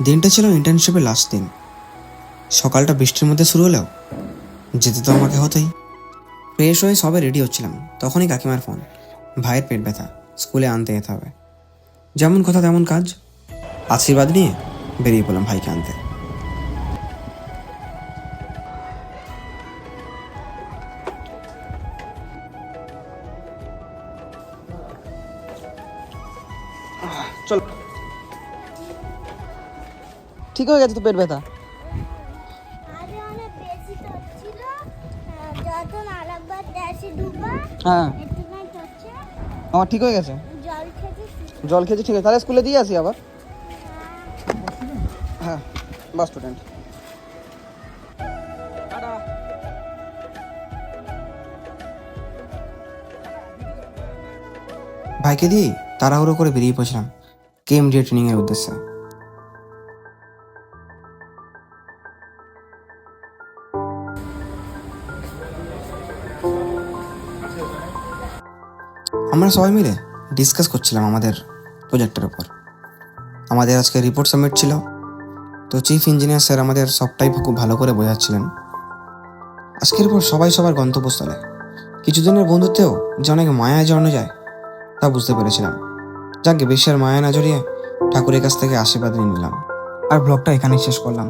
দিনটা ছিল ইন্টার্নশিপের লাস্ট দিন। সকালটা বৃষ্টির মধ্যে শুরু হলেও যেতে তো আমাকে হতেই। ফ্রেশ হয়ে সবে রেডি হচ্ছিলাম, তখনই কাকিমার ফোন। ভাইয়ের পেট ব্যথা, স্কুলে আনতে যেতে হবে। যেমন কথা তেমন কাজ, আশীর্বাদ নিয়ে বেরিয়ে পড়লাম ভাইকে আনতে। চল, ঠিক হয়ে গেছে তো পেট ব্যথা? আরে অনেক বেশি হচ্ছিল, যখন আরেকবার দেশে ঢুকবা হ্যাঁ, একটুখানি হচ্ছে, আমার ঠিক হয়ে গেছে। জল খেতে জল খেয়েছি, ঠিক আছে। তাহলে স্কুলে দিয়ে আসি আবার। হ্যাঁ, বাস স্টুডেন্ট। ভাইকে দিয়েই তাড়াহুড়ো করে বেরিয়ে পড়ছিলাম কেএমডিএ ট্রেনিংয়ের উদ্দেশ্যে। আমরা সবাই মিলে ডিসকাস করছিলাম আমাদের প্রজেক্টের ওপর। আমাদের আজকে রিপোর্ট সাবমিট ছিল, তো চিফ ইঞ্জিনিয়ার স্যার আমাদের সবটাই খুব ভালো করে বোঝাচ্ছিলেন। আজকের পর সবাই সবার গন্তব্যস্থলে, কিছুদিনের বন্ধুত্বেও যে অনেক মায়ায় জড়ানো যায় তা বুঝতে পেরেছিলাম। যাকে বেশি আর মায়া না জড়িয়ে ঠাকুরের কাছ থেকে আশীর্বাদ নিয়ে নিলাম। আর ব্লগটা এখানেই শেষ করলাম।